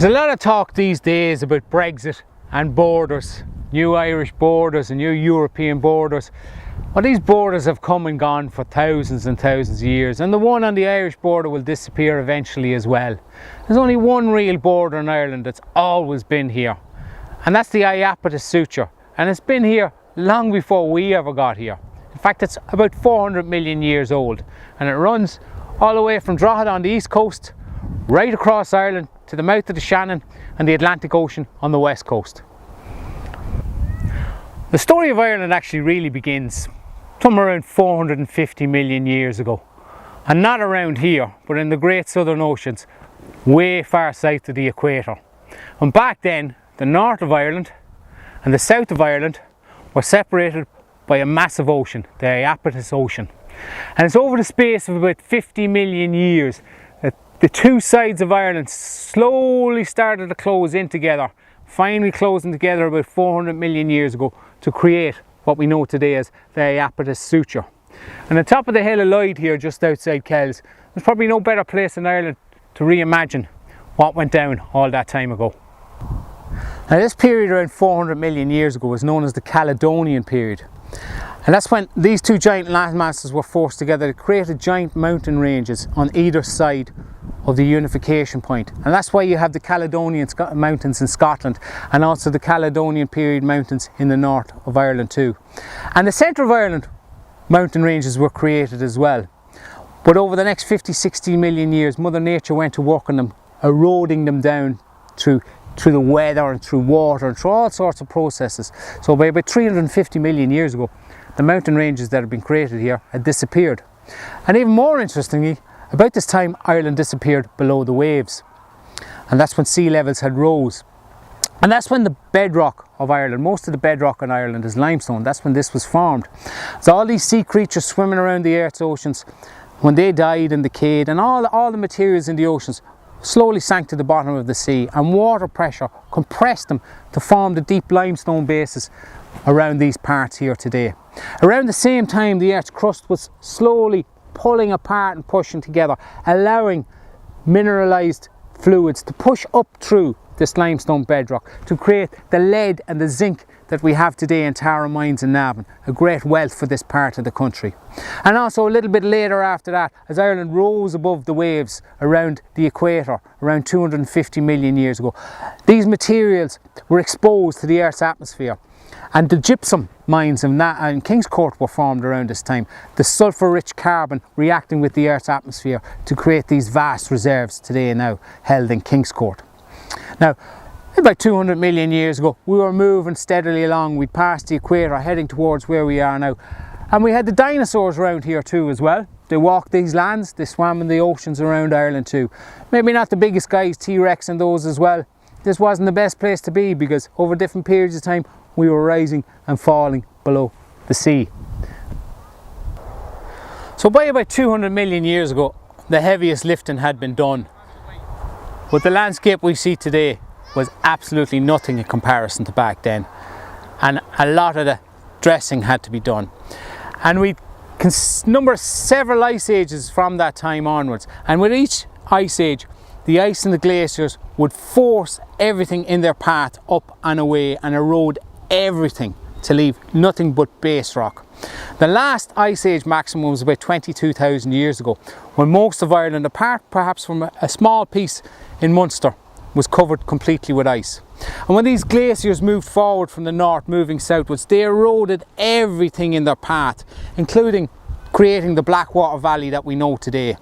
There's a lot of talk these days about Brexit and borders, new Irish borders and new European borders. Well, these borders have come and gone for thousands and thousands of years, and the one on the Irish border will disappear eventually as well. There's only one real border in Ireland that's always been here, and that's the Iapetus suture, and it's been here long before we ever got here. In fact, it's about 400 million years old, and it runs all the way from Drogheda on the east coast, right across Ireland to the mouth of the Shannon and the Atlantic Ocean on the west coast. The story of Ireland actually really begins somewhere around 450 million years ago, and not around here, but in the great southern oceans, way far south of the equator. And back then, the north of Ireland and the south of Ireland were separated by a massive ocean, the Iapetus Ocean. And it's over the space of about 50 million years that the two sides of Ireland slowly started to close in together, finally closing together about 400 million years ago to create what we know today as the Iapetus suture. And on top of the hill of Lloyd here, just outside Kells, there's probably no better place in Ireland to reimagine what went down all that time ago. Now, this period around 400 million years ago was known as the Caledonian Period. And that's when these two giant land masses were forced together to create giant mountain ranges on either side of the unification point. And that's why you have the Caledonian Mountains in Scotland, and also the Caledonian Period mountains in the north of Ireland too. And the centre of Ireland mountain ranges were created as well. But over the next 50-60 million years, Mother Nature went to work on them, eroding them down through the weather and through water and through all sorts of processes. So by about 350 million years ago, the mountain ranges that had been created here had disappeared. And even more interestingly, about this time Ireland disappeared below the waves. And that's when sea levels had rose. And that's when the bedrock of Ireland, most of the bedrock in Ireland is limestone, that's when this was formed. So all these sea creatures swimming around the Earth's oceans, when they died and decayed, and all the materials in the oceans slowly sank to the bottom of the sea, and water pressure compressed them to form the deep limestone bases around these parts here today. Around the same time, the Earth's crust was slowly pulling apart and pushing together, allowing mineralized fluids to push up through this limestone bedrock to create the lead and the zinc that we have today in Tara mines in Navan, a great wealth for this part of the country. And also a little bit later after that, as Ireland rose above the waves around the equator, around 250 million years ago, these materials were exposed to the Earth's atmosphere. And the gypsum mines in Kingscourt were formed around this time, the sulphur-rich carbon reacting with the Earth's atmosphere to create these vast reserves today now held in Kingscourt. Now, about 200 million years ago, we were moving steadily along. We'd passed the equator, heading towards where we are now. And we had the dinosaurs around here too as well. They walked these lands, they swam in the oceans around Ireland too. Maybe not the biggest guys, T-Rex and those as well. This wasn't the best place to be because over different periods of time, we were rising and falling below the sea. So by about 200 million years ago, the heaviest lifting had been done. But the landscape we see today was absolutely nothing in comparison to back then. And a lot of the dressing had to be done. And we can number several ice ages from that time onwards. And with each ice age, the ice and the glaciers would force everything in their path up and away and erode everything to leave nothing but base rock. The last ice age maximum was about 22,000 years ago, when most of Ireland, apart perhaps from a small piece in Munster, was covered completely with ice. And when these glaciers moved forward from the north, moving southwards, they eroded everything in their path, including creating the Blackwater Valley that we know today.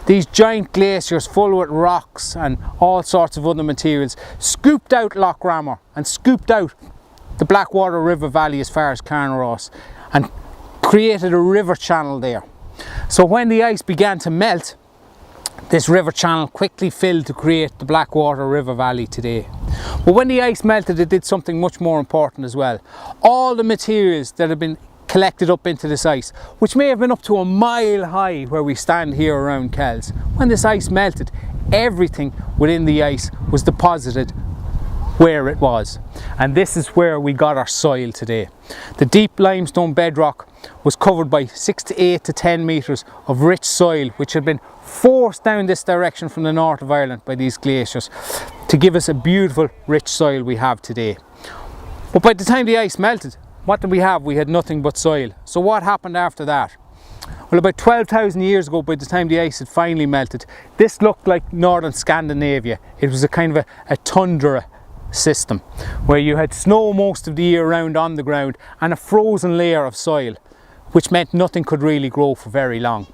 These giant glaciers full with rocks and all sorts of other materials scooped out Lough Ramor and scooped out the Blackwater River Valley as far as Carnaross and created a river channel there. So when the ice began to melt, this river channel quickly filled to create the Blackwater River Valley today. But when the ice melted, it did something much more important as well. All the materials that had been collected up into this ice, which may have been up to a mile high where we stand here around Kells, when this ice melted, everything within the ice was deposited where it was. And this is where we got our soil today. The deep limestone bedrock was covered by 6 to 8 to 10 metres of rich soil which had been forced down this direction from the north of Ireland by these glaciers to give us a beautiful rich soil we have today. But by the time the ice melted, what did we have? We had nothing but soil. So what happened after that? Well, about 12,000 years ago, by the time the ice had finally melted, this looked like northern Scandinavia. It was a kind of a tundra system where you had snow most of the year round on the ground and a frozen layer of soil, which meant nothing could really grow for very long.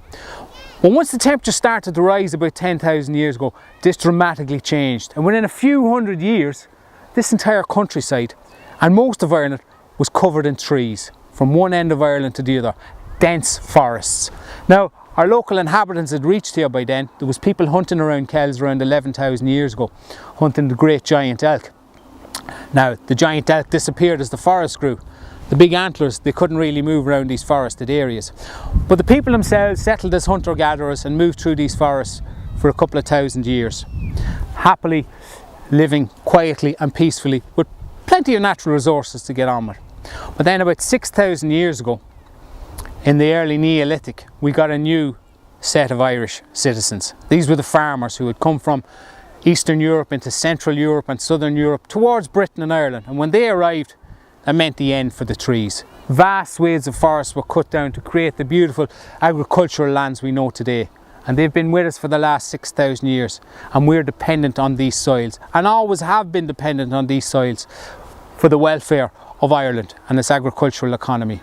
Well, once the temperature started to rise about 10,000 years ago, this dramatically changed, and within a few hundred years this entire countryside and most of Ireland was covered in trees, from one end of Ireland to the other, dense forests. Now, our local inhabitants had reached here by then. There was people hunting around Kells around 11,000 years ago, hunting the great giant elk. Now, the giant elk disappeared as the forest grew. The big antlers, they couldn't really move around these forested areas. But the people themselves settled as hunter-gatherers and moved through these forests for a couple of thousand years, happily living quietly and peacefully with plenty of natural resources to get on with. But then about 6,000 years ago, in the early Neolithic, we got a new set of Irish citizens. These were the farmers who had come from Eastern Europe into Central Europe and Southern Europe towards Britain and Ireland. And when they arrived, that meant the end for the trees. Vast swathes of forests were cut down to create the beautiful agricultural lands we know today. And they've been with us for the last 6,000 years. And we're dependent on these soils, and always have been dependent on these soils for the welfare of Ireland and its agricultural economy.